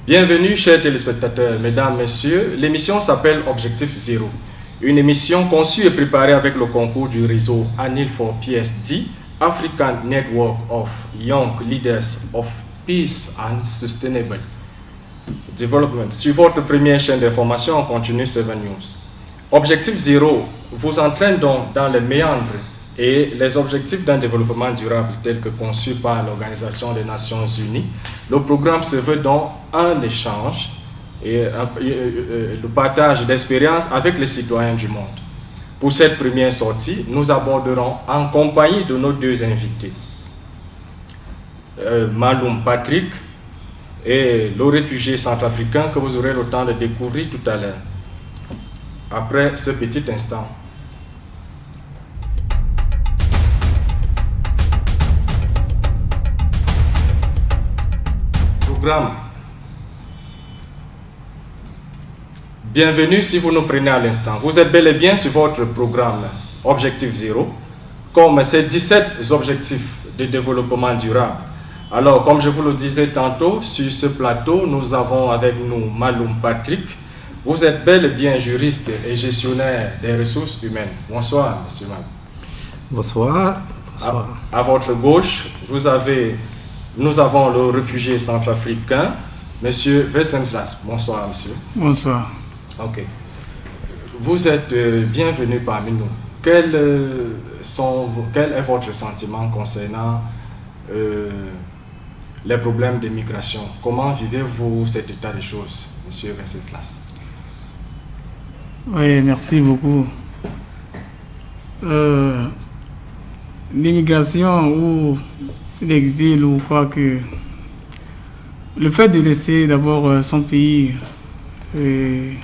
Bienvenue, chers téléspectateurs, mesdames, messieurs. L'émission s'appelle Objectif Zéro. Une émission conçue et préparée avec le concours du réseau ANIL for PSD, African Network of Young Leaders of Peace and Sustainable Development. Sur votre première chaîne d'information en continu 7 News. Objectif Zéro vous entraîne donc dans les méandres et les objectifs d'un développement durable tels que conçus par l'Organisation des Nations Unies. Le programme se veut donc un échange et le partage d'expériences avec les citoyens du monde. Pour cette première sortie, nous aborderons en compagnie de nos deux invités, Maloum Patrick et le réfugié centrafricain que vous aurez le temps de découvrir tout à l'heure. Après ce petit instant. Programme. Bienvenue si vous nous prenez à l'instant. Vous êtes bel et bien sur votre programme Objectif Zéro, comme ces 17 objectifs de développement durable. Alors, comme je vous le disais tantôt, sur ce plateau, nous avons avec nous Maloum Patrick. Vous êtes bel et bien juriste et gestionnaire des ressources humaines. Bonsoir, monsieur Maloum. Bonsoir. Bonsoir. À votre gauche, nous avons le réfugié centrafricain, monsieur Vesenclas. Bonsoir, monsieur. Bonsoir. Ok. Vous êtes bienvenu parmi nous. Quel est votre sentiment concernant les problèmes de migration? Comment vivez-vous cet état des choses, monsieur Vesenclas? Oui, merci beaucoup. L'immigration ou l'exil ou quoi que... Le fait de laisser d'abord son pays et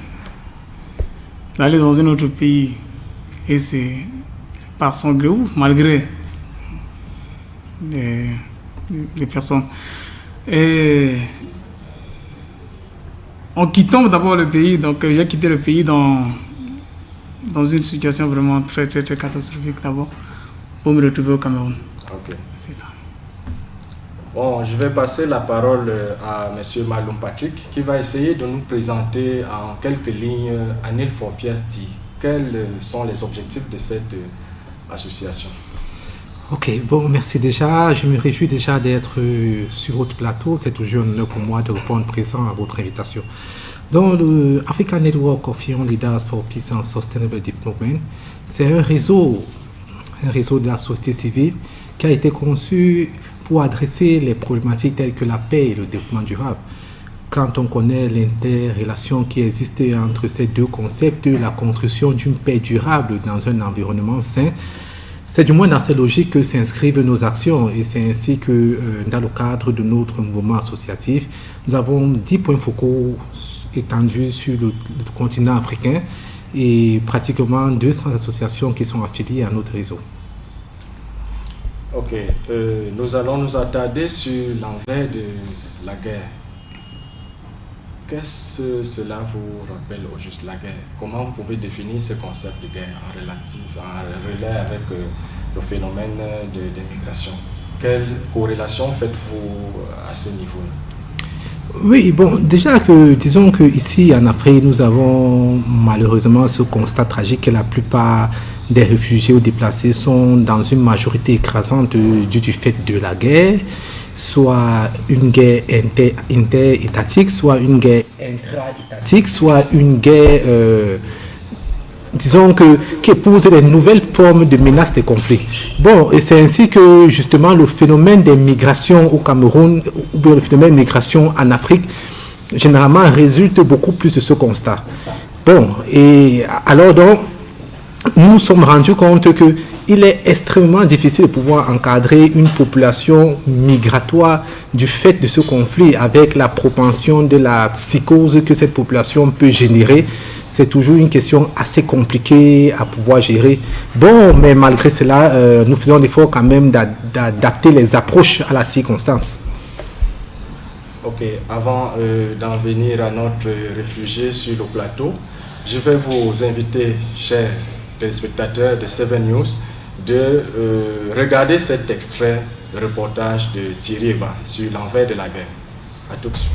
d'aller dans un autre pays, et c'est par son gré ou malgré les personnes. Et en quittant d'abord le pays, donc j'ai quitté le pays dans une situation vraiment très catastrophique d'abord pour me retrouver au Cameroun. Ok. C'est ça. Bon, je vais passer la parole à M. Maloum Patrick qui va essayer de nous présenter en quelques lignes ANIL for PSD. Quels sont les objectifs de cette association? Ok, bon, merci déjà. Je me réjouis déjà d'être sur votre plateau. C'est toujours un honneur pour moi de répondre présent à votre invitation. Donc, le African Network of Young Leaders for Peace and Sustainable Development, c'est un réseau de la société civile qui a été conçu pour adresser les problématiques telles que la paix et le développement durable. Quand on connaît l'interrelation qui existe entre ces deux concepts, la construction d'une paix durable dans un environnement sain, c'est du moins dans cette logique que s'inscrivent nos actions et c'est ainsi que dans le cadre de notre mouvement associatif, nous avons 10 points focaux étendus sur le continent africain et pratiquement 200 associations qui sont affiliées à notre réseau. Ok, nous allons nous attarder sur l'envers de la guerre. Qu'est-ce que cela vous rappelle au juste la guerre? Comment vous pouvez définir ce concept de guerre en relais avec le phénomène de migration? Quelle corrélation faites-vous à ce niveau-là? Oui, bon, déjà que, disons qu'ici en Afrique, nous avons malheureusement ce constat tragique que la plupart des réfugiés ou déplacés sont dans une majorité écrasante du fait de la guerre, soit une guerre interétatique, soit une guerre intra-étatique, soit une guerre, disons qui épouse les nouvelles formes de menaces de conflit. Bon, et c'est ainsi que justement le phénomène des migrations au Cameroun, ou bien le phénomène de migration en Afrique, généralement résulte beaucoup plus de ce constat. Bon, et alors donc, nous nous sommes rendus compte qu'il est extrêmement difficile de pouvoir encadrer une population migratoire du fait de ce conflit avec la propension de la psychose que cette population peut générer. C'est toujours une question assez compliquée à pouvoir gérer. Bon, mais malgré cela, nous faisons l'effort quand même d'adapter les approches à la circonstance. Ok, avant d'en venir à notre réfugié sur le plateau, je vais vous inviter, chers téléspectateurs de 7 News, de regarder cet extrait de reportage de Thierry Eba sur l'envers de la guerre. À tout de suite.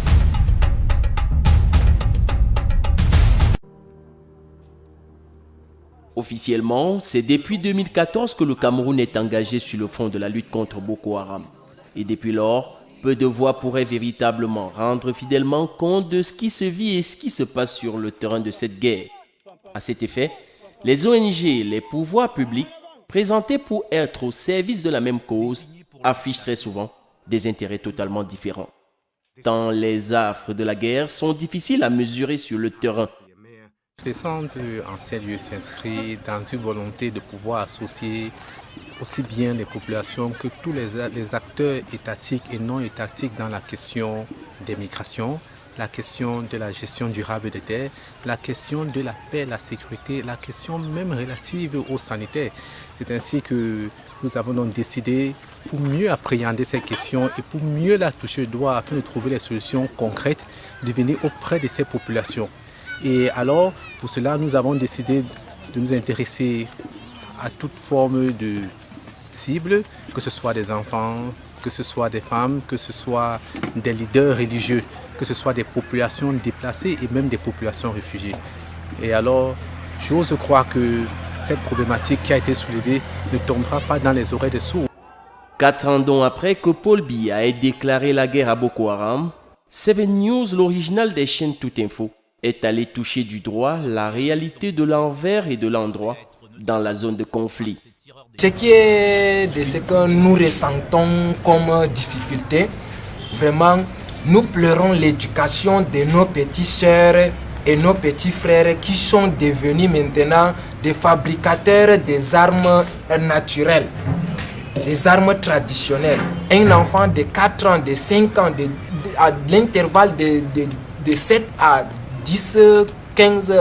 Officiellement, c'est depuis 2014 que le Cameroun est engagé sur le front de la lutte contre Boko Haram. Et depuis lors, peu de voix pourraient véritablement rendre fidèlement compte de ce qui se vit et ce qui se passe sur le terrain de cette guerre. À cet effet, les ONG et les pouvoirs publics, présentés pour être au service de la même cause, affichent très souvent des intérêts totalement différents. Tant les affres de la guerre sont difficiles à mesurer sur le terrain. Le centre en ces lieux s'inscrit dans une volonté de pouvoir associer aussi bien les populations que tous les acteurs étatiques et non étatiques dans la question des migrations, la question de la gestion durable des terres, la question de la paix, la sécurité, la question même relative aux sanitaires. C'est ainsi que nous avons donc décidé, pour mieux appréhender ces questions et pour mieux la toucher du doigt afin de trouver les solutions concrètes, de venir auprès de ces populations. Et alors, pour cela, nous avons décidé de nous intéresser à toute forme de cible, que ce soit des enfants, que ce soit des femmes, que ce soit des leaders religieux, que ce soit des populations déplacées et même des populations réfugiées. Et alors, j'ose croire que cette problématique qui a été soulevée ne tombera pas dans les oreilles des sourds. 4 ans donc après que Paul Biya ait déclaré la guerre à Boko Haram, 7 News, l'original des chaînes Tout Info, est allé toucher du doigt la réalité de l'envers et de l'endroit dans la zone de conflit. Ce qui est de ce que nous ressentons comme difficulté, vraiment, nous pleurons l'éducation de nos petites sœurs et nos petits frères qui sont devenus maintenant des fabricateurs des armes naturelles, des armes traditionnelles. Un enfant de 4 ans, de 5 ans, à l'intervalle de 7 à 10, 15,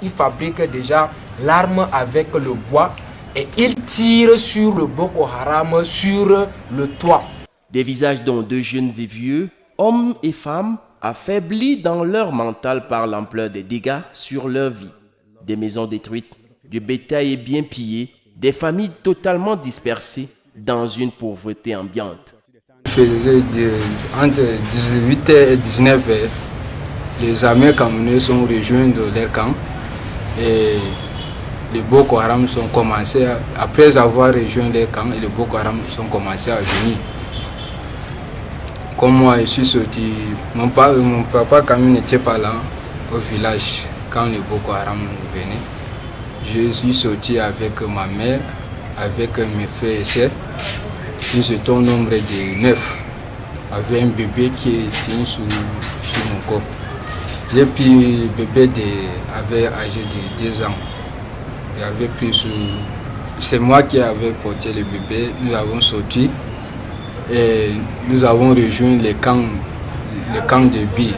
il fabrique déjà l'arme avec le bois et il tire sur le Boko Haram, sur le toit. Des visages dont de jeunes et vieux, hommes et femmes, affaiblis dans leur mental par l'ampleur des dégâts sur leur vie. Des maisons détruites, du bétail bien pillé, des familles totalement dispersées dans une pauvreté ambiante. Entre 18h et 19h, les armées camerounaises sont rejoints de leur camp et les Boko Haram sont commencés, après avoir rejoint leur camp, les Boko Haram sont commencés à venir. Comme moi, je suis sorti, mon papa quand même n'était pas là au village quand les Boko Haram venaient. Je suis sorti avec ma mère, avec mes frères et sœurs. Nous étions au nombre de 9, avec un bébé qui était sur mon corps. Et puis le bébé avait âgé de 2 ans. C'est moi qui avais porté le bébé. Nous avons sorti et nous avons rejoint le camp de Bi.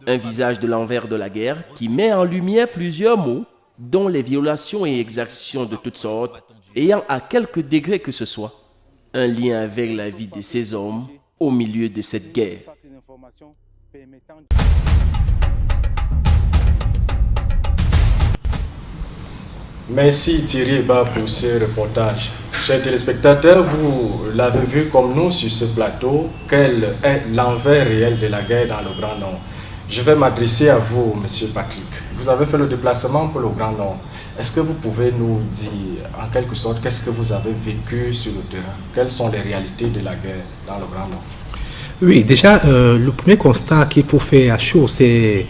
Un visage de l'envers de la guerre qui met en lumière plusieurs mots, dont les violations et exactions de toutes sortes, ayant à quelque degré que ce soit un lien avec la vie de ces hommes au milieu de cette guerre. Merci Thierry Ba pour ce reportage. Chers téléspectateurs, vous l'avez vu comme nous sur ce plateau, quel est l'envers réel de la guerre dans le Grand Nord. Je vais m'adresser à vous, Monsieur Patrick. Vous avez fait le déplacement pour le Grand Nord. Est-ce que vous pouvez nous dire, en quelque sorte, qu'est-ce que vous avez vécu sur le terrain? Quelles sont les réalités de la guerre dans le Grand Nord? Oui, déjà, le premier constat qu'il faut faire à chaud, c'est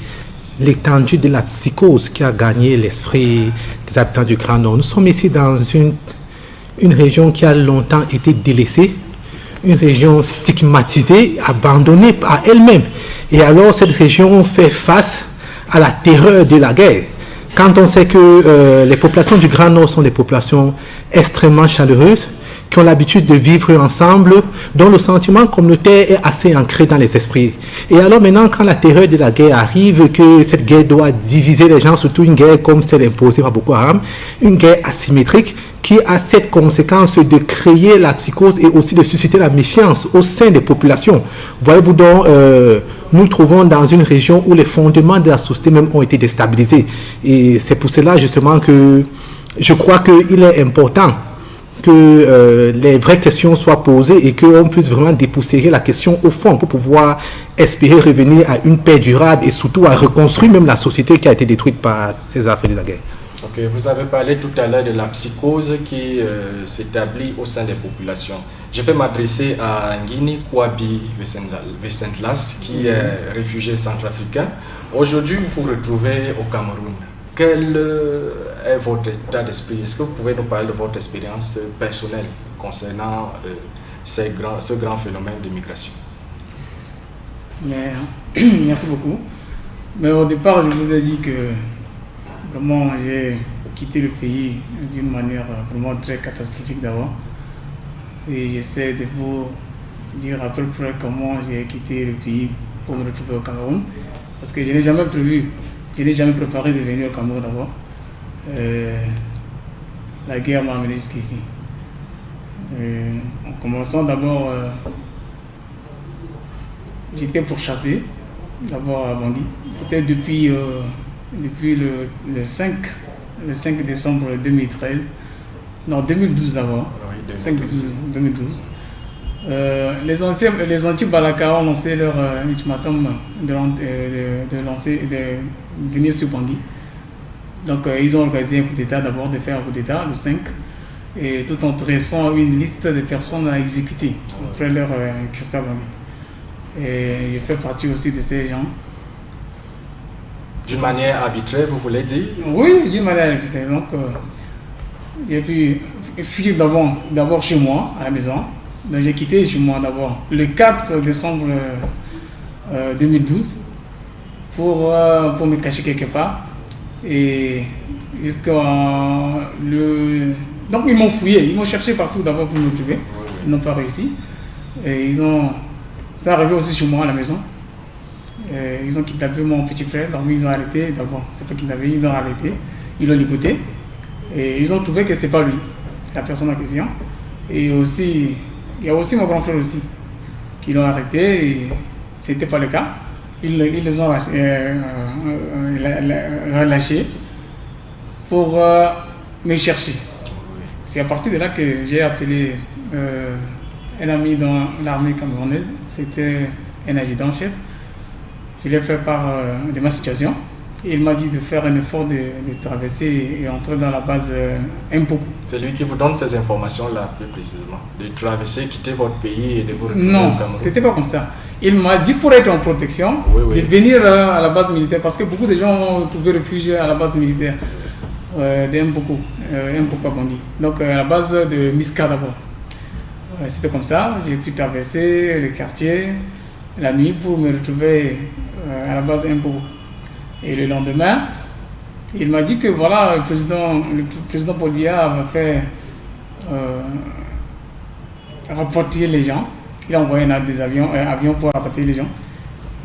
l'étendue de la psychose qui a gagné l'esprit des habitants du Grand Nord. Nous sommes ici dans une région qui a longtemps été délaissée, une région stigmatisée, abandonnée par elle-même. Et alors, cette région fait face à la terreur de la guerre. Quand on sait que les populations du Grand Nord sont des populations extrêmement chaleureuses, qui ont l'habitude de vivre ensemble, dont le sentiment communautaire est assez ancré dans les esprits. Et alors maintenant, quand la terreur de la guerre arrive, que cette guerre doit diviser les gens, surtout une guerre comme celle imposée par Boko Haram, une guerre asymétrique qui a cette conséquence de créer la psychose et aussi de susciter la méfiance au sein des populations. Voyez-vous donc, nous trouvons dans une région où les fondements de la société même ont été déstabilisés. Et c'est pour cela justement que je crois qu'il est important que les vraies questions soient posées et qu'on puisse vraiment dépoussiérer la question au fond pour pouvoir espérer revenir à une paix durable et surtout à reconstruire même la société qui a été détruite par ces affaires de la guerre. Ok, Ok, vous avez parlé tout à l'heure de la psychose qui s'établit au sein des populations. Je vais m'adresser à Ngini Kouabi Vicentlas, qui est réfugié centrafricain. Aujourd'hui, vous vous retrouvez au Cameroun. Quel est votre état d'esprit? Est-ce que vous pouvez nous parler de votre expérience personnelle concernant ce grand phénomène de migration? Merci beaucoup. Mais au départ, je vous ai dit que vraiment j'ai quitté le pays d'une manière vraiment très catastrophique d'abord. J'essaie de vous dire à peu près comment j'ai quitté le pays pour me retrouver au Cameroun. Parce que je n'ai jamais préparé de venir au Cameroun d'abord. La guerre m'a amené jusqu'ici. En commençant d'abord, j'étais pourchassé d'abord à Bangui. C'était depuis le 5 décembre 2013. Non, 2012 d'abord. Oui, 5 2012. Les anti-Balaka ont lancé leur ultimatum de venir sur Bangui. Donc ils ont organisé un coup d'État d'abord, de faire un coup d'État le 5, et tout en dressant une liste de personnes à exécuter après leur incursion à Bangui. Et je fais partie aussi de ces gens. D'une manière arbitraire, vous voulez dire? Oui, d'une manière arbitraire. Donc j'ai pu fuir d'abord chez moi, à la maison. Donc j'ai quitté chez moi d'abord le 4 décembre 2012 pour me cacher quelque part. Et jusqu'à donc ils m'ont fouillé, ils m'ont cherché partout d'abord pour me trouver. Ils n'ont pas réussi. Et ils sont arrivés aussi chez moi à la maison. Et ils ont kidnappé mon petit frère, donc ils ont arrêté d'abord. C'est pas kidnappé, ils l'ont arrêté, ils l'ont ligoté. Et ils ont trouvé que c'est pas lui, la personne en question. Et aussi, il y a aussi mon grand frère aussi, qui l'ont arrêté, et c'était pas le cas. Ils les ont relâchés pour me chercher. C'est à partir de là que j'ai appelé un ami dans l'armée camerounaise, c'était un adjudant-chef. Je lui ai fait part de ma situation. Et il m'a dit de faire un effort de traverser et entrer dans la base Mpoku. C'est lui qui vous donne ces informations-là, plus précisément. De traverser, quitter votre pays et de vous retrouver au Cameroun. Non, c'était pas comme ça. Il m'a dit pour être en protection, de venir à la base militaire, parce que beaucoup de gens ont trouvé refuge à la base militaire de Mpoku à Bangui. Donc à la base de Miska d'abord. C'était comme ça, j'ai pu traverser le quartier la nuit pour me retrouver à la base Mpoku. Et le lendemain, il m'a dit que voilà, le président Paul Biya va faire rapporter les gens. Il a envoyé des avions pour rapporter les gens.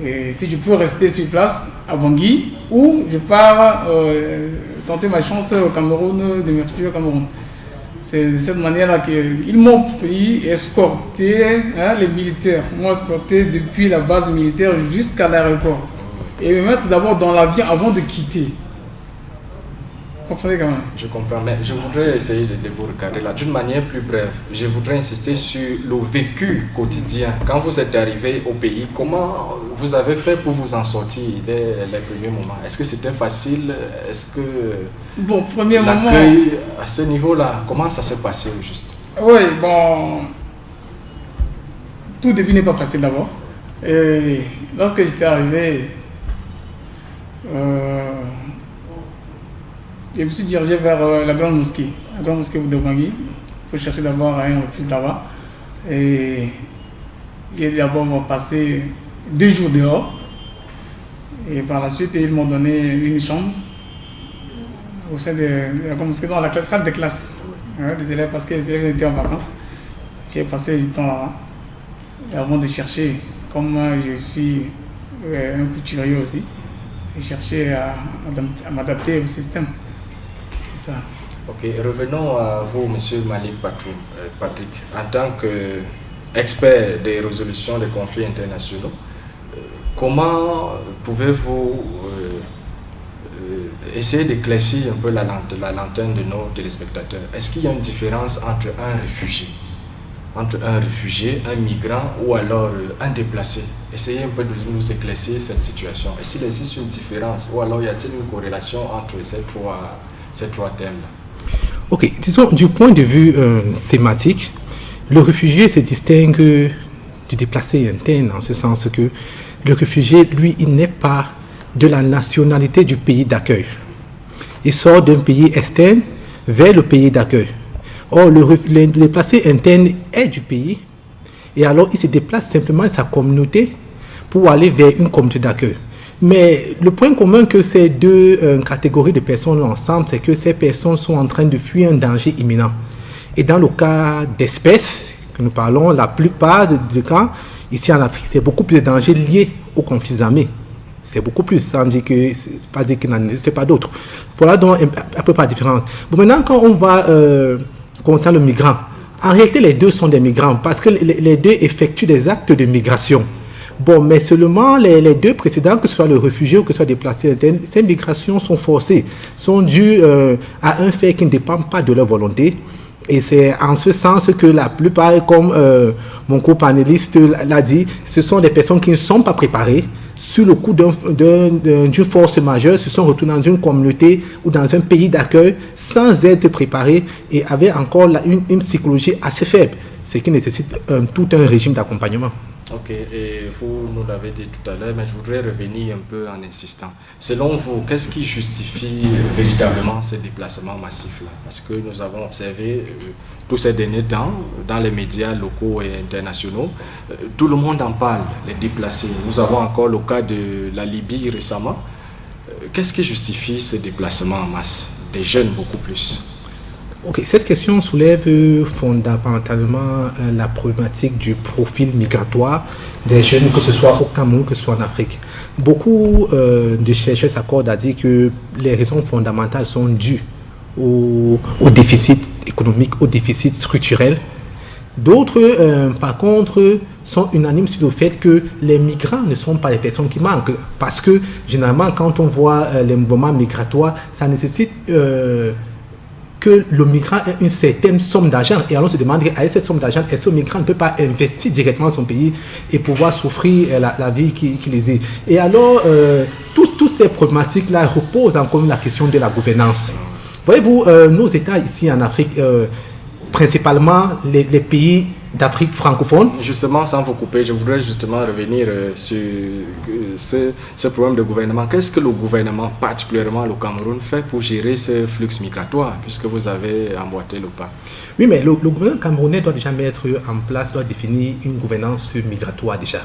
Et si je peux rester sur place à Bangui, ou je pars tenter ma chance au Cameroun, de me retrouver au Cameroun. C'est de cette manière-là qu'ils m'ont pris, escorté, les militaires m'ont escorté depuis la base militaire jusqu'à l'aéroport. Et me mettre d'abord dans l'avion avant de quitter. Vous comprenez quand même? Je comprends, mais je voudrais essayer de vous regarder là d'une manière plus brève. Je voudrais insister sur le vécu quotidien. Quand vous êtes arrivé au pays, comment vous avez fait pour vous en sortir les premiers moments? Est-ce que c'était facile? Est-ce que premier moment, l'accueil à ce niveau-là, comment ça s'est passé juste? Oui, bon, tout début n'est pas facile d'abord. Et lorsque j'étais arrivé, je me suis dirigé vers la grande mosquée de Bangui. Il faut chercher d'abord un refuge là-bas. Et j'ai d'abord passé 2 jours dehors. Et par la suite, ils m'ont donné une chambre au sein de la grande mosquée, dans la salle de classe des élèves, parce que les élèves étaient en vacances. J'ai passé du temps là-bas. Et avant de chercher, comme je suis un couturier aussi, j'ai cherché à m'adapter au système. C'est ça. Ok, revenons à vous, monsieur Malik Patrick. En tant qu'expert des résolutions des conflits internationaux, comment pouvez-vous essayer d'éclaircir un peu la lanterne de nos téléspectateurs? Est-ce qu'il y a une différence entre un réfugié, un migrant ou alors un déplacé? Essayez un peu de nous éclaircir cette situation. Est-ce qu'il existe une différence ou alors y a-t-il une corrélation entre ces 3 ces 3 thèmes-là? Ok, disons, du point de vue sématique, le réfugié se distingue du déplacé interne, en ce sens que le réfugié, lui, il n'est pas de la nationalité du pays d'accueil. Il sort d'un pays externe vers le pays d'accueil. Or, le déplacé interne est du pays, et alors il se déplace simplement de sa communauté pour aller vers une communauté d'accueil. Mais le point commun que ces deux catégories de personnes ont ensemble, c'est que ces personnes sont en train de fuir un danger imminent. Et dans le cas d'espèces que nous parlons, la plupart des cas, ici en Afrique, c'est beaucoup plus de dangers liés aux conflits armés. C'est beaucoup plus, sans dire que, pas dire qu'il n'en existe pas d'autres. Voilà donc un peu par différence. Bon, maintenant, quand on va concernant le migrant, en réalité, les deux sont des migrants parce que les deux effectuent des actes de migration. Bon, mais seulement les deux précédents, que ce soit le réfugié ou que ce soit déplacé interne, ces migrations sont forcées, sont dues à un fait qui ne dépend pas de leur volonté. Et c'est en ce sens que la plupart, comme mon co-panéliste l'a dit, ce sont des personnes qui ne sont pas préparées. Sur le coup d'une force majeure, se sont retrouvés dans une communauté ou dans un pays d'accueil sans être préparés et avaient encore une psychologie assez faible, ce qui nécessite tout un régime d'accompagnement. Ok, et vous nous l'avez dit tout à l'heure, mais je voudrais revenir un peu en insistant. Selon vous, qu'est-ce qui justifie véritablement ces déplacements massifs-là? Parce que nous avons observé tous ces derniers temps, dans les médias locaux et internationaux, tout le monde en parle, les déplacés. Nous avons encore le cas de la Libye récemment. Qu'est-ce qui justifie ces déplacements en masse? Des jeunes beaucoup plus. Ok, cette question soulève fondamentalement la problématique du profil migratoire des jeunes, que ce soit au Cameroun, que ce soit en Afrique. Beaucoup de chercheurs s'accordent à dire que les raisons fondamentales sont dues au déficit économique, au déficit structurel. D'autres, par contre, sont unanimes sur le fait que les migrants ne sont pas les personnes qui manquent. Parce que, généralement, quand on voit les mouvements migratoires, ça nécessite que le migrant ait une certaine somme d'argent. Et alors on se demande, avec cette somme d'argent, est-ce que le migrant ne peut pas investir directement dans son pays et pouvoir s'offrir la vie qu'il désire? Et alors, toutes ces problématiques-là reposent encore la question de la gouvernance. Voyez-vous, nos États ici en Afrique, principalement les pays d'Afrique francophone. Justement, sans vous couper, je voudrais justement revenir sur ce problème de gouvernement. Qu'est-ce que le gouvernement, particulièrement le Cameroun, fait pour gérer ce flux migratoire, puisque vous avez emboîté le pas? Oui, mais le gouvernement camerounais doit déjà mettre en place, doit définir une gouvernance migratoire déjà.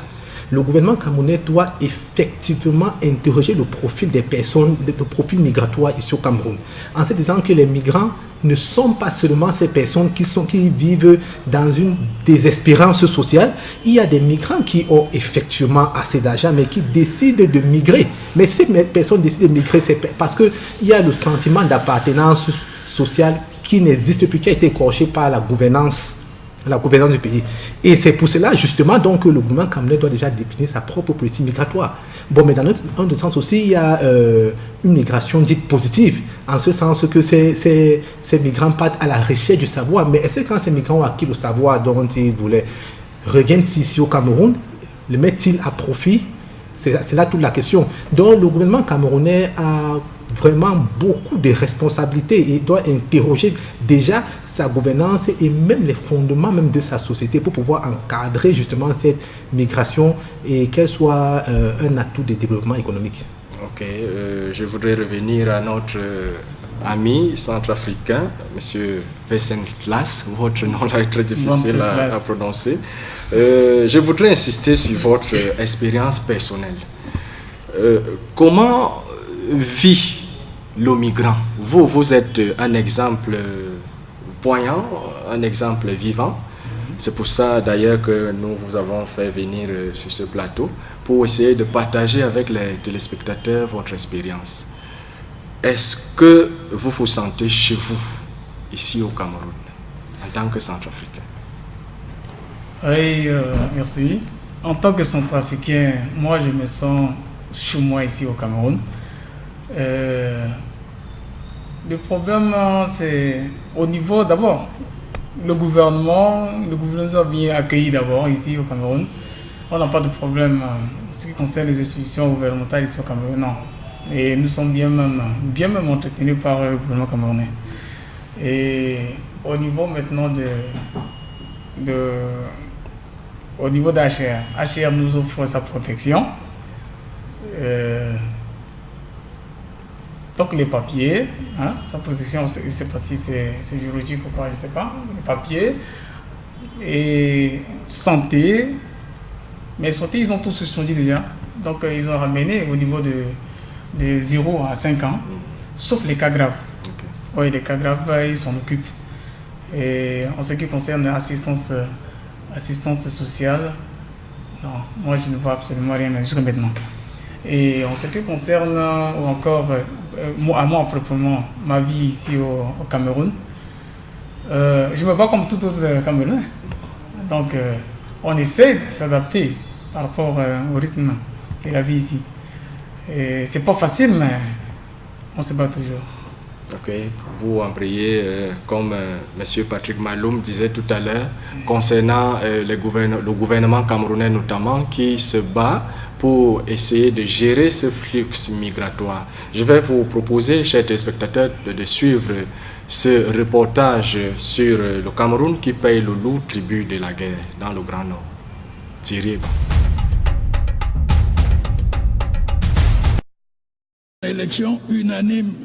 Le gouvernement camerounais doit effectivement interroger le profil des personnes, le profil migratoire ici au Cameroun, en se disant que les migrants ne sont pas seulement ces personnes qui vivent dans une désespérance sociale. Il y a des migrants qui ont effectivement assez d'argent, mais qui décident de migrer. Mais ces personnes décident de migrer, c'est parce qu'il y a le sentiment d'appartenance sociale qui n'existe plus, qui a été écorché par la gouvernance du pays. Et c'est pour cela, justement, donc, que le gouvernement camerounais doit déjà définir sa propre politique migratoire. Bon, mais dans un autre sens aussi, il y a une migration dite positive, en ce sens que ces migrants partent à la recherche du savoir. Mais est-ce que quand ces migrants ont acquis le savoir dont ils voulaient, reviennent ici au Cameroun, le mettent-ils à profit? C'est là toute la question. Donc, le gouvernement camerounais a vraiment beaucoup de responsabilités et doit interroger déjà sa gouvernance et même les fondements même de sa société pour pouvoir encadrer justement cette migration et qu'elle soit un atout de développement économique. Ok, je voudrais revenir à notre ami centrafricain, M. Wenceslas. Votre nom là est très difficile à prononcer. Je voudrais insister sur votre expérience personnelle. Comment vit le migrant? Vous êtes un exemple poignant, un exemple vivant. C'est pour ça d'ailleurs que nous vous avons fait venir sur ce plateau pour essayer de partager avec les téléspectateurs votre expérience. Est-ce que vous vous sentez chez vous, ici au Cameroun, en tant que Centrafricain? Oui, merci. En tant que Centrafricain, moi je me sens chez moi ici au Cameroun. Le problème, c'est au niveau d'abord, le gouvernement nous a bien accueillis d'abord ici au Cameroun. On n'a pas de problème en ce qui concerne les institutions gouvernementales ici au Cameroun, non. Et nous sommes bien même entretenus par le gouvernement camerounais. Et au niveau maintenant au niveau d'HR, HR nous offre sa protection. Donc les papiers, hein, sa protection, je ne sais pas si c'est juridique ou quoi, je ne sais pas, les papiers, et santé, mais santé, ils ont tous suspendu déjà. Donc ils ont ramené au niveau de 0 à 5 ans, sauf les cas graves. Okay. Oui, les cas graves, ils s'en occupent. Et en ce qui concerne l'assistance sociale, non, moi je ne vois absolument rien jusqu'à maintenant. Et en ce qui concerne encore, moi proprement, ma vie ici au Cameroun, je me bats comme tout autre Camerounais. Donc on essaie de s'adapter par rapport au rythme de la vie ici. Et c'est pas facile, mais on se bat toujours. Ok, vous embrayez, comme M. Patrick Maloum disait tout à l'heure, concernant le gouvernement camerounais notamment, qui se bat pour essayer de gérer ce flux migratoire. Je vais vous proposer, chers téléspectateurs, de suivre ce reportage sur le Cameroun qui paye le lourd tribut de la guerre dans le Grand Nord. Thierry.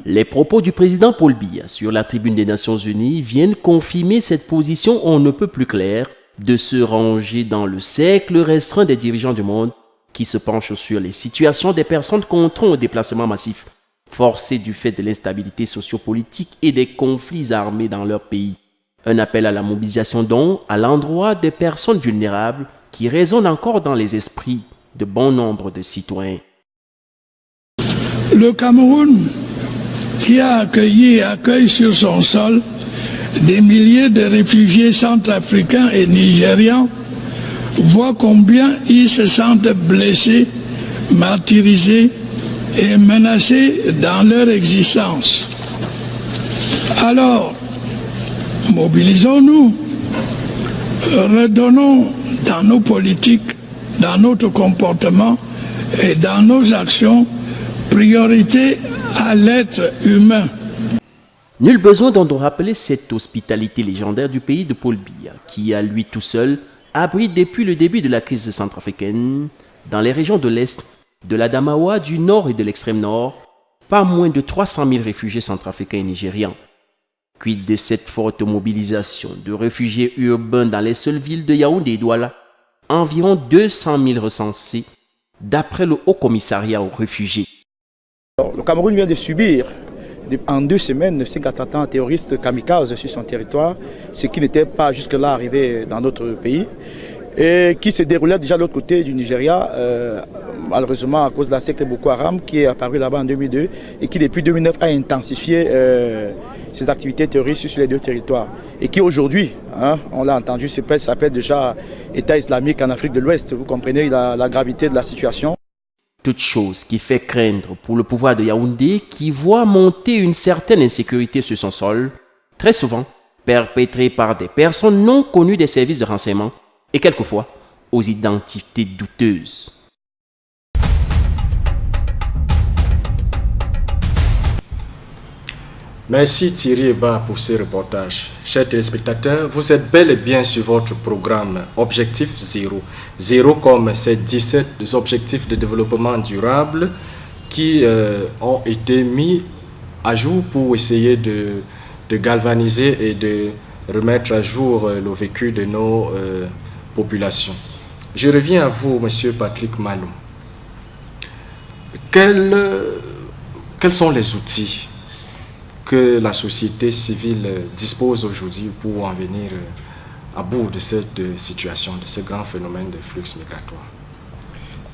Les propos du président Paul Biya sur la tribune des Nations Unies viennent confirmer cette position on ne peut plus claire de se ranger dans le cercle restreint des dirigeants du monde qui se penchent sur les situations des personnes contraintes au déplacement massif, forcées du fait de l'instabilité sociopolitique et des conflits armés dans leur pays. Un appel à la mobilisation donc à l'endroit des personnes vulnérables qui résonne encore dans les esprits de bon nombre de citoyens. Le Cameroun, qui a accueilli et accueille sur son sol des milliers de réfugiés centrafricains et nigérians, voit combien ils se sentent blessés, martyrisés et menacés dans leur existence. Alors, mobilisons-nous, redonnons dans nos politiques, dans notre comportement et dans nos actions priorité à l'être humain. Nul besoin d'en rappeler cette hospitalité légendaire du pays de Paul Biya, qui à lui tout seul abrite depuis le début de la crise centrafricaine, dans les régions de l'Est, de l'Adamawa, du Nord et de l'extrême Nord, pas moins de 300 000 réfugiés centrafricains et nigérians. Quid de cette forte mobilisation de réfugiés urbains dans les seules villes de Yaoundé et Douala, environ 200 000 recensés, d'après le Haut Commissariat aux réfugiés. Le Cameroun vient de subir en 2 semaines 5 attentats terroristes kamikazes sur son territoire, ce qui n'était pas jusque-là arrivé dans notre pays, et qui se déroulait déjà de l'autre côté du Nigeria, malheureusement à cause de la secte Boko Haram qui est apparue là-bas en 2002 et qui depuis 2009 a intensifié ses activités terroristes sur les 2 territoires. Et qui aujourd'hui, hein, on l'a entendu, s'appelle déjà État islamique en Afrique de l'Ouest. Vous comprenez la gravité de la situation. Toute chose qui fait craindre pour le pouvoir de Yaoundé qui voit monter une certaine insécurité sur son sol, très souvent perpétrée par des personnes non connues des services de renseignement et quelquefois aux identités douteuses. Merci Thierry Eba pour ce reportage. Chers téléspectateurs, vous êtes bel et bien sur votre programme Objectif Zéro. Zéro comme ces 17 objectifs de développement durable qui ont été mis à jour pour essayer de galvaniser et de remettre à jour le vécu de nos populations. Je reviens à vous, Monsieur Patrick Maloum. Quels sont les outils que la société civile dispose aujourd'hui pour en venir à bout de cette situation, de ce grand phénomène de flux migratoire?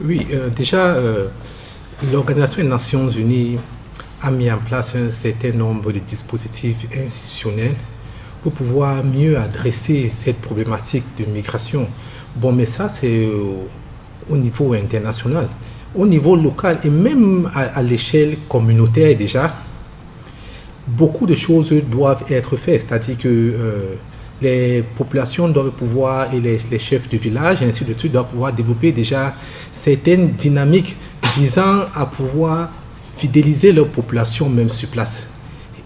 Oui, déjà, l'Organisation des Nations Unies a mis en place un certain nombre de dispositifs institutionnels pour pouvoir mieux adresser cette problématique de migration. Bon, mais ça, c'est au niveau international. Au niveau local et même à l'échelle communautaire déjà, beaucoup de choses doivent être faites, c'est-à-dire que les populations doivent pouvoir, et les chefs de village, et ainsi de suite, doivent pouvoir développer déjà certaines dynamiques visant à pouvoir fidéliser leur population même sur place.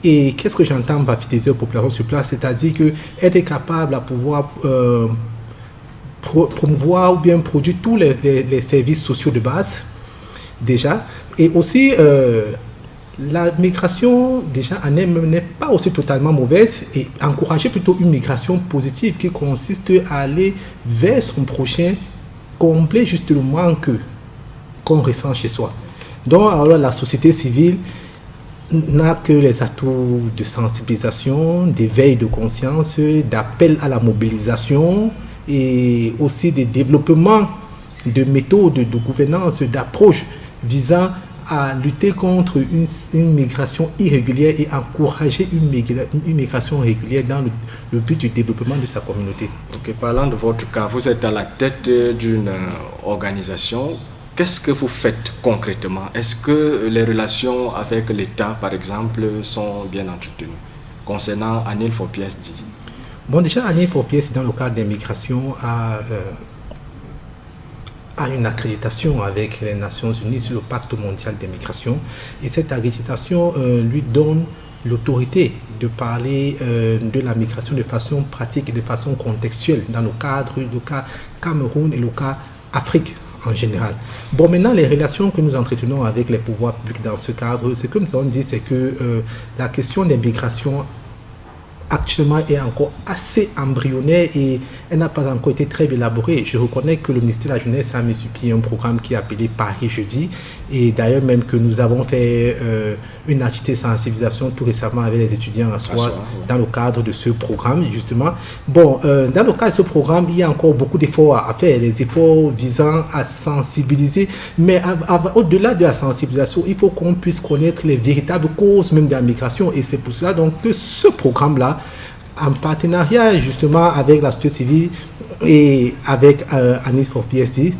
Et qu'est-ce que j'entends par fidéliser leur population sur place? C'est-à-dire qu'être capable à pouvoir promouvoir ou bien produire tous les services sociaux de base, déjà. Et aussi, la migration, déjà, en elle-même n'est pas aussi totalement mauvaise, et encourager plutôt une migration positive qui consiste à aller vers son prochain, combler juste le manque qu'on ressent chez soi. Donc, alors, la société civile n'a que les atouts de sensibilisation, d'éveil de conscience, d'appel à la mobilisation et aussi de développement de méthodes de gouvernance, d'approches visant à lutter contre une migration irrégulière et encourager une migration régulière dans le but du développement de sa communauté. Ok, parlant de votre cas, vous êtes à la tête d'une organisation. Qu'est-ce que vous faites concrètement? Est-ce que les relations avec l'État, par exemple, sont bien entretenues concernant Anil for PSD? Bon, déjà, Anil for PSD, dans le cadre des migrations, a une accréditation avec les Nations Unies sur le Pacte mondial des migrations. Et cette accréditation lui donne l'autorité de parler de la migration de façon pratique et de façon contextuelle dans le cadre du cas Cameroun et le cas Afrique en général. Bon, maintenant, les relations que nous entretenons avec les pouvoirs publics dans ce cadre, ce que nous avons dit, c'est que la question des migrations actuellement est encore assez embryonnaire et elle n'a pas encore été très élaborée. Je reconnais que le ministère de la Jeunesse a mis sur pied un programme qui est appelé Paris Jeudi, et d'ailleurs même que nous avons fait une activité de sensibilisation tout récemment avec les étudiants à soi dans le cadre de ce programme justement. Bon, dans le cadre de ce programme, il y a encore beaucoup d'efforts à faire, les efforts visant à sensibiliser, mais au-delà de la sensibilisation, il faut qu'on puisse connaître les véritables causes même de la migration, et c'est pour cela donc que ce programme-là, en partenariat justement avec la société civile et avec Anil for PSD,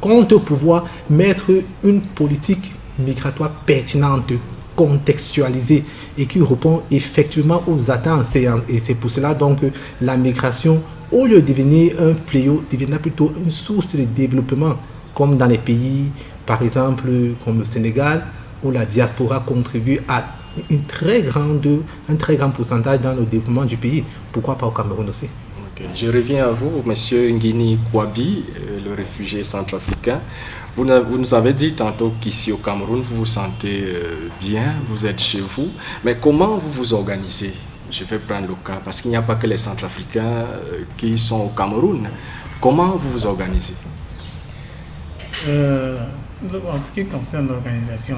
compte pouvoir mettre une politique migratoire pertinente, contextualisée et qui répond effectivement aux attentes. Et c'est pour cela donc que la migration, au lieu de devenir un fléau, deviendra plutôt une source de développement, comme dans les pays, par exemple, comme le Sénégal, où la diaspora contribue à un très grand pourcentage dans le développement du pays. Pourquoi pas au Cameroun aussi? Okay. Je reviens à vous, Monsieur Ngini Kouabi, le réfugié centrafricain. Vous nous avez dit tantôt qu'ici au Cameroun, vous vous sentez bien, vous êtes chez vous. Mais comment vous vous organisez? Je vais prendre le cas, parce qu'il n'y a pas que les Centrafricains qui sont au Cameroun. Comment vous vous organisez? En ce qui concerne l'organisation,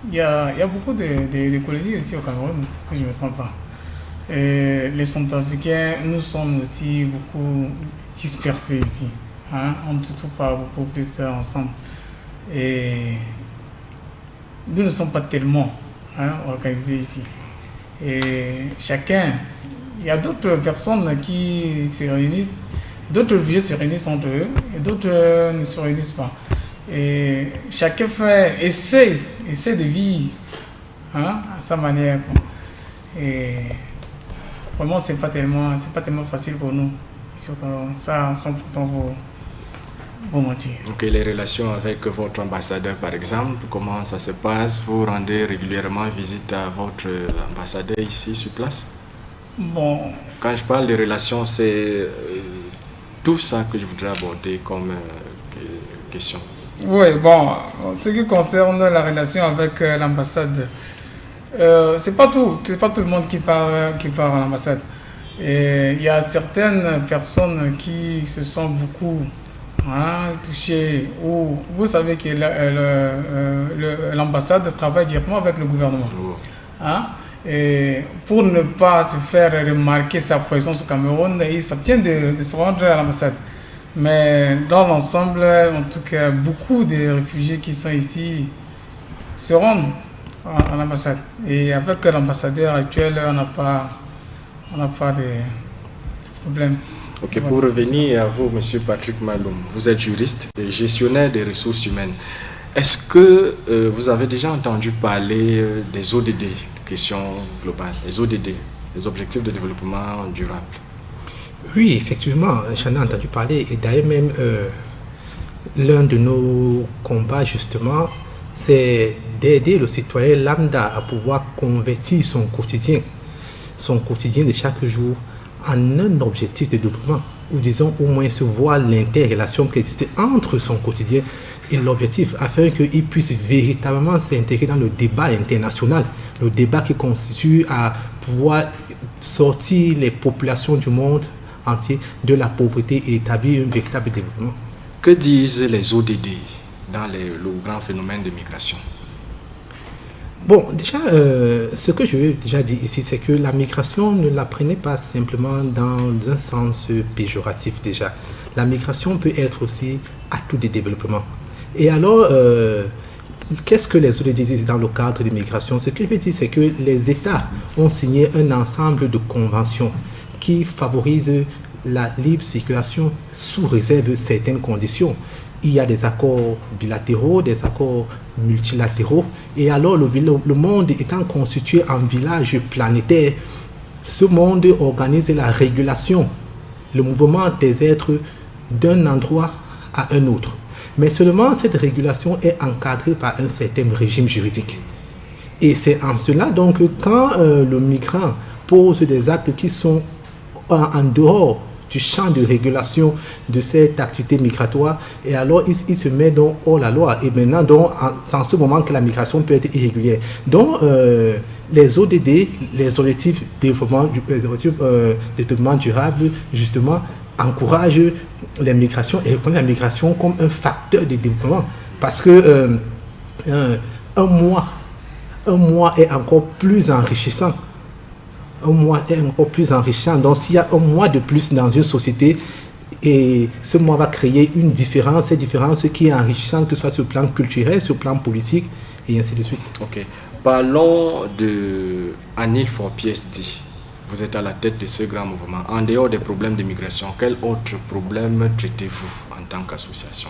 il y a beaucoup de colonies ici au Cameroun, si je ne me trompe pas. Et les Centrafricains, nous sommes aussi beaucoup dispersés ici. Hein? On ne se trouve pas beaucoup plus ensemble. Et nous ne sommes pas tellement organisés ici. Et chacun, il y a d'autres personnes qui se réunissent, d'autres vieux se réunissent entre eux, et d'autres ne se réunissent pas. Et chacun essaie de vivre à sa manière. Et vraiment, c'est pas tellement facile pour nous. Ça, sans pourtant vous mentir. Ok, les relations avec votre ambassadeur, par exemple, comment ça se passe? Vous rendez régulièrement visite à votre ambassadeur ici sur place? Bon. Quand je parle de relations, c'est tout ça que je voudrais aborder comme question. Oui, bon, ce qui concerne la relation avec l'ambassade, c'est pas tout le monde qui part à l'ambassade. Et il y a certaines personnes qui se sont beaucoup touchées. Vous savez que l'ambassade travaille directement avec le gouvernement. Et pour ne pas se faire remarquer sa présence au Cameroun, il s'abstient de se rendre à l'ambassade. Mais dans l'ensemble, en tout cas, beaucoup de réfugiés qui sont ici se rendent à l'ambassade. Et avec l'ambassadeur actuel, on n'a pas de problème. Ok, pour revenir à vous, M. Patrick Maloum, vous êtes juriste et gestionnaire des ressources humaines. Est-ce que vous avez déjà entendu parler des ODD, question globale, les ODD, les objectifs de développement durable? Oui, effectivement, j'en ai entendu parler. Et d'ailleurs même, l'un de nos combats, justement, c'est d'aider le citoyen lambda à pouvoir convertir son quotidien de chaque jour en un objectif de développement, ou disons au moins se voir l'interrelation qui existe entre son quotidien et l'objectif, afin qu'il puisse véritablement s'intégrer dans le débat international, le débat qui constitue à pouvoir sortir les populations du monde entier de la pauvreté et établir un véritable développement. Que disent les ODD dans le grand phénomène de migration? Bon, déjà, ce que je veux déjà dire ici, c'est que la migration, ne la prenez pas simplement dans un sens péjoratif déjà. La migration peut être aussi atout de développement. Et alors, qu'est-ce que les ODD disent dans le cadre de migration? Ce que je veux dire, c'est que les États ont signé un ensemble de conventions qui favorisent la libre circulation sous réserve de certaines conditions. Il y a des accords bilatéraux, des accords multilatéraux. Et alors, le monde étant constitué en village planétaire, ce monde organise la régulation, le mouvement des êtres d'un endroit à un autre. Mais seulement cette régulation est encadrée par un certain régime juridique. Et c'est en cela donc que quand le migrant pose des actes qui sont en dehors du champ de régulation de cette activité migratoire, et alors il se met donc hors la loi. Et maintenant, donc, c'est en ce moment que la migration peut être irrégulière. Donc, les ODD, les objectifs de développement durable, justement, encouragent les migrations et reconnaissent la migration comme un facteur de développement. Parce que un mois est encore plus enrichissant. Un mois est encore plus enrichissant. Donc, s'il y a un mois de plus dans une société, et ce mois va créer une différence, cette différence qui est enrichissante, que ce soit sur le plan culturel, sur le plan politique, et ainsi de suite. Ok. Parlons de Anil for PSD. Vous êtes à la tête de ce grand mouvement. En dehors des problèmes de migration, quels autres problèmes traitez-vous en tant qu'association?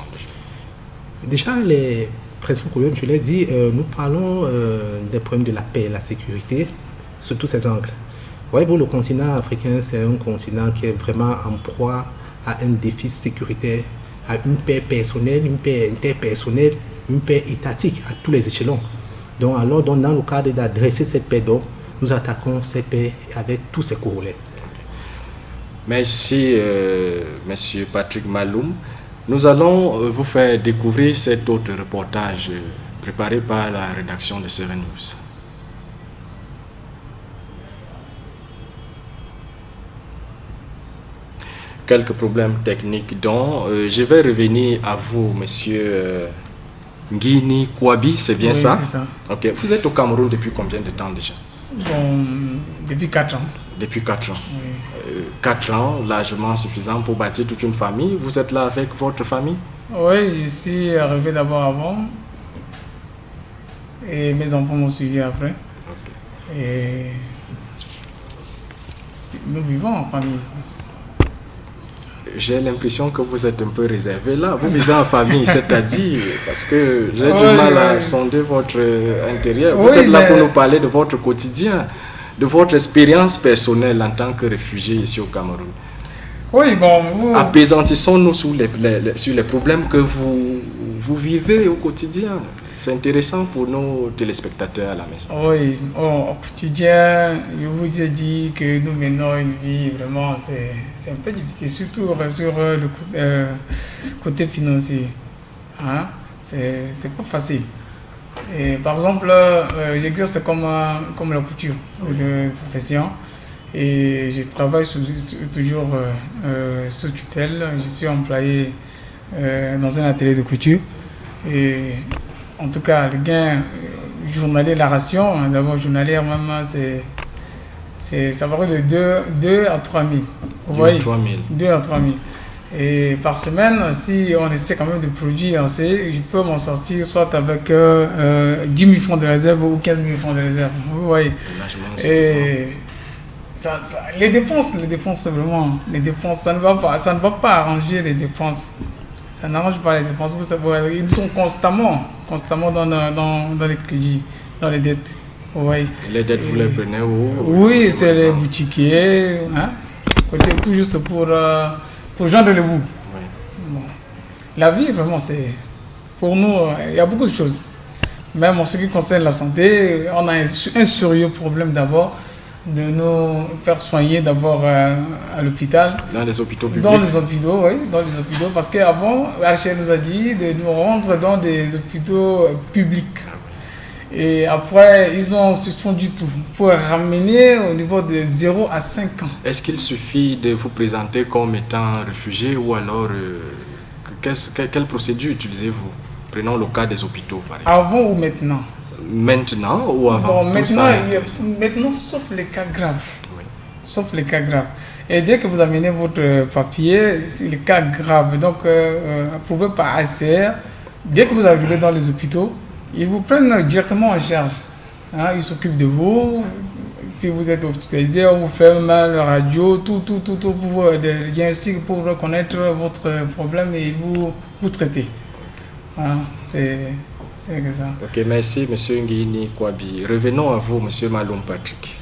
Déjà, les principaux problèmes, je l'ai dit, nous parlons des problèmes de la paix et la sécurité, sous tous ces angles. Voyez-vous, le continent africain, c'est un continent qui est vraiment en proie à un défi sécuritaire, à une paix personnelle, une paix interpersonnelle, une paix étatique à tous les échelons. Donc, alors, dans le cadre d'adresser cette paix, donc, nous attaquons cette paix avec tous ses corollaires. Merci, Monsieur Patrick Maloum. Nous allons vous faire découvrir cet autre reportage préparé par la rédaction de Seven News. Quelques problèmes techniques dont je vais revenir à vous, monsieur Nguini Kouabi, c'est bien ça? Oui, c'est ça. Ok. Vous êtes au Cameroun depuis combien de temps déjà? Bon, depuis 4 ans. Depuis 4 ans. Oui. 4 ans, largement suffisant pour bâtir toute une famille. Vous êtes là avec votre famille? Oui, je suis arrivé d'abord avant. Et mes enfants m'ont suivi après. Okay. Et nous vivons en famille ici. J'ai l'impression que vous êtes un peu réservé là. Vous vivez en famille, c'est-à-dire, parce que j'ai du mal à sonder votre intérieur. Vous êtes là pour nous parler de votre quotidien, de votre expérience personnelle en tant que réfugié ici au Cameroun. Oui, bon, Apaisantissons-nous sur les problèmes que vous vivez au quotidien. C'est intéressant pour nos téléspectateurs à la maison. Oui, au quotidien, je vous ai dit que nous menons une vie vraiment, c'est un peu difficile, surtout sur le côté financier. Hein? C'est pas facile. Et, par exemple, j'exerce comme la couture de profession et je travaille toujours sous tutelle. Je suis employé dans un atelier de couture. Et en tout cas, le gain journalier, la ration, d'abord journalière, même, ça varie de 2 à 3 000. Vous voyez, 2 à 3 000. Et par semaine, si on essaie quand même de produire assez, je peux m'en sortir soit avec 10 000 francs de réserve ou 15 000 francs de réserve. Vous voyez. Et les dépenses, c'est vraiment, les dépenses, ça ne va pas arranger les dépenses. Ça n'arrange pas les dépenses. Vous savez, ils sont constamment dans les crédits, dans les dettes. Oui. Les dettes, vous les prenez où? Oui, c'est les boutiquiers. Hein? Tout juste pour joindre le bout. Oui. Bon. La vie, vraiment, c'est... Pour nous, il y a beaucoup de choses. Même en ce qui concerne la santé, on a un sérieux problème d'abord de nous faire soigner d'abord à l'hôpital. Dans les hôpitaux publics. Dans les hôpitaux, oui, dans les hôpitaux. Parce qu'avant, Archer nous a dit de nous rendre dans des hôpitaux publics. Et après, ils ont suspendu tout pour ramener au niveau de 0 à 5 ans. Est-ce qu'il suffit de vous présenter comme étant réfugié ou alors quelle procédure utilisez-vous? Prenons le cas des hôpitaux, par exemple. Avant ou maintenant? Maintenant ou avant? Bon, maintenant, sauf les cas graves. Oui. Sauf les cas graves. Et dès que vous amenez votre papier, c'est les cas graves. Donc, approuvé par ACR, dès que vous arrivez dans les hôpitaux, ils vous prennent directement en charge. Hein, ils s'occupent de vous. Si vous êtes hospitalisé, on vous fait même la radio, tout pour diagnostiquer, pour reconnaître votre problème et vous traiter. Hein, c'est que ça. Ok, merci M. Nguini Kouabi. Revenons à vous, M. Maloum Patrick.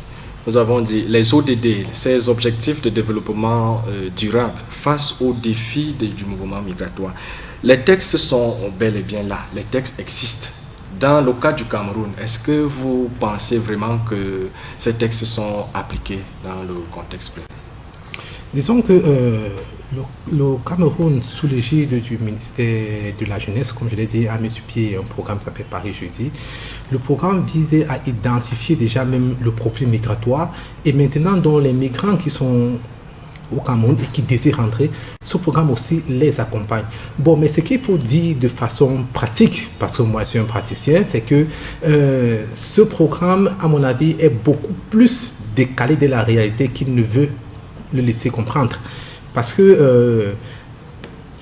Nous avons dit les ODD, ces objectifs de développement durable face aux défis du mouvement migratoire. Les textes sont bel et bien là, les textes existent. Dans le cas du Cameroun, est-ce que vous pensez vraiment que ces textes sont appliqués dans le contexte présent? Disons que le Cameroun, sous l'égide du ministère de la Jeunesse, comme je l'ai dit, a mis sur pied un programme qui s'appelle Paris Jeudi. Le programme visait à identifier déjà même le profil migratoire et maintenant dans les migrants qui sont au Cameroun et qui désirent rentrer, ce programme aussi les accompagne. Bon, mais ce qu'il faut dire de façon pratique, parce que moi je suis un praticien, c'est que ce programme, à mon avis, est beaucoup plus décalé de la réalité qu'il ne veut le laisser comprendre. Parce que,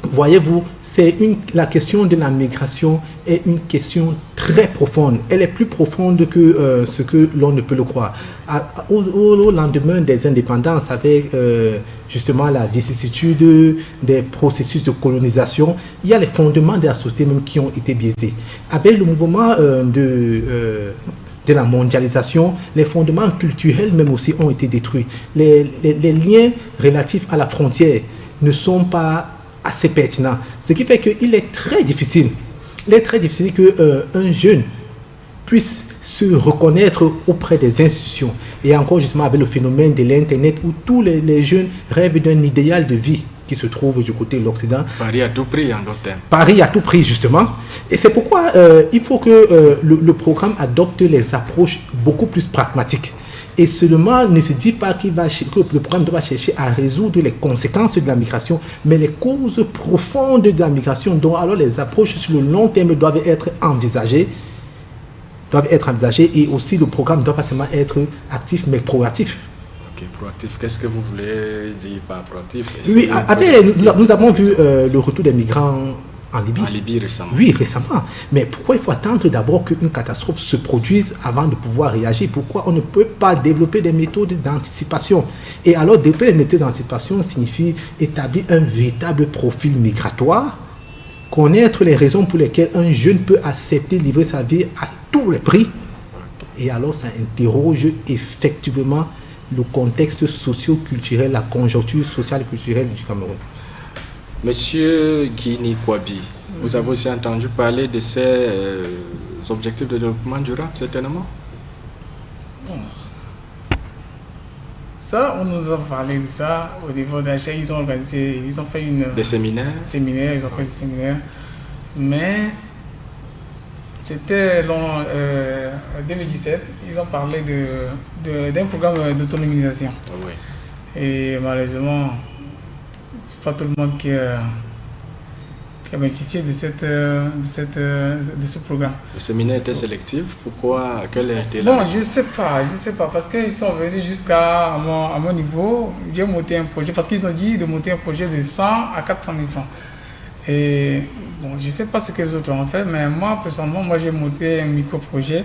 voyez-vous, la question de la migration est une question très profonde. Elle est plus profonde que ce que l'on ne peut le croire. Au lendemain des indépendances, avec justement la vicissitude des processus de colonisation, il y a les fondements de la société même qui ont été biaisés. Avec le mouvement de la mondialisation, les fondements culturels même aussi ont été détruits. Les liens relatifs à la frontière ne sont pas assez pertinents. Ce qui fait qu'il est très difficile. Il est très difficile qu'un jeune puisse se reconnaître auprès des institutions. Et encore justement avec le phénomène de l'Internet où tous les jeunes rêvent d'un idéal de vie qui se trouve du côté de l'Occident. Paris à tout prix, en d'autres termes. Paris à tout prix, justement. Et c'est pourquoi il faut que le programme adopte les approches beaucoup plus pragmatiques. Et seulement ne se dit pas que le programme doit chercher à résoudre les conséquences de la migration, mais les causes profondes de la migration, dont alors les approches sur le long terme doivent être envisagées. Et aussi le programme ne doit pas seulement être actif, mais proactif. Ok, proactif. Qu'est-ce que vous voulez dire par proactif? Oui, nous avons vu le retour des migrants en Libye. En Libye récemment. Oui, récemment. Mais pourquoi il faut attendre d'abord qu'une catastrophe se produise avant de pouvoir réagir? Pourquoi on ne peut pas développer des méthodes d'anticipation? Et alors, développer des méthodes d'anticipation signifie établir un véritable profil migratoire, connaître les raisons pour lesquelles un jeune peut accepter de livrer sa vie à tous les prix. Et alors, ça interroge effectivement le contexte socio-culturel, la conjoncture sociale et culturelle du Cameroun. Monsieur Nguini Kouabi, vous avez aussi entendu parler de ces objectifs de développement durable, certainement? Ça, on nous a parlé de ça au niveau d'Achèque. Ils ont fait des séminaires. Ils ont fait des séminaires. Mais c'était en 2017, ils ont parlé d'un programme d'autonomisation. Oui. Et malheureusement, c'est pas tout le monde qui a bénéficié de ce programme. Le séminaire était sélectif. Pourquoi? Quel était Bon, je sais pas, parce qu'ils sont venus jusqu'à mon niveau. J'ai monté un projet, parce qu'ils ont dit de monter un projet de 100 à 400 000 francs. Et bon, je sais pas ce que les autres ont fait, mais moi, personnellement, j'ai monté un micro-projet,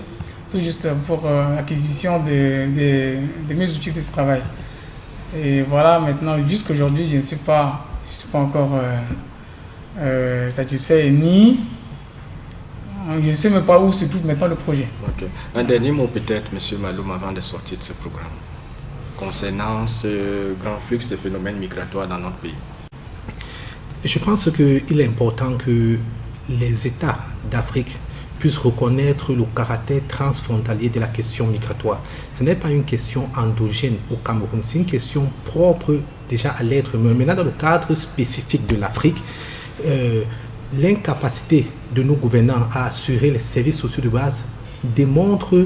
tout juste pour l'acquisition de mes outils de travail. Et voilà, maintenant, jusqu'aujourd'hui, je ne suis pas encore satisfait, ni je ne sais même pas où se trouve maintenant le projet. Okay. Un dernier mot peut-être, M. Maloum, avant de sortir de ce programme, concernant ce grand flux de phénomènes migratoires dans notre pays. Je pense qu'il est important que les États d'Afrique puisse reconnaître le caractère transfrontalier de la question migratoire. Ce n'est pas une question endogène au Cameroun, c'est une question propre déjà à l'être humain. Maintenant, dans le cadre spécifique de l'Afrique, l'incapacité de nos gouvernants à assurer les services sociaux de base démontre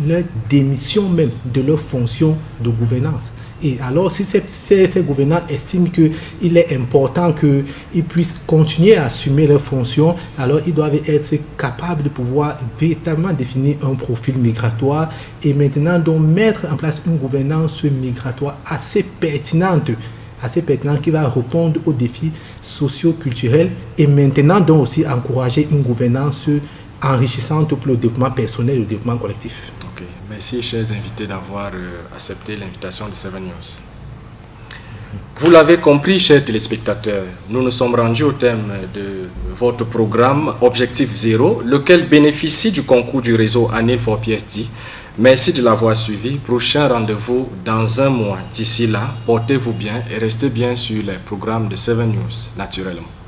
leur démission même de leur fonction de gouvernance. Et alors, si ces gouvernants estiment qu'il est important qu'ils puissent continuer à assumer leurs fonctions, alors ils doivent être capables de pouvoir véritablement définir un profil migratoire et maintenant donc mettre en place une gouvernance migratoire assez pertinente qui va répondre aux défis socio-culturels et maintenant donc aussi encourager une gouvernance enrichissante pour le développement personnel et le développement collectif. Ok, merci chers invités d'avoir accepté l'invitation de 7 News. Vous l'avez compris, chers téléspectateurs, nous nous sommes rendus au thème de votre programme Objectif Zéro, lequel bénéficie du concours du réseau Anil for PSD. Merci de l'avoir suivi. Prochain rendez-vous dans un mois. D'ici là, portez-vous bien et restez bien sur les programmes de 7 News, naturellement.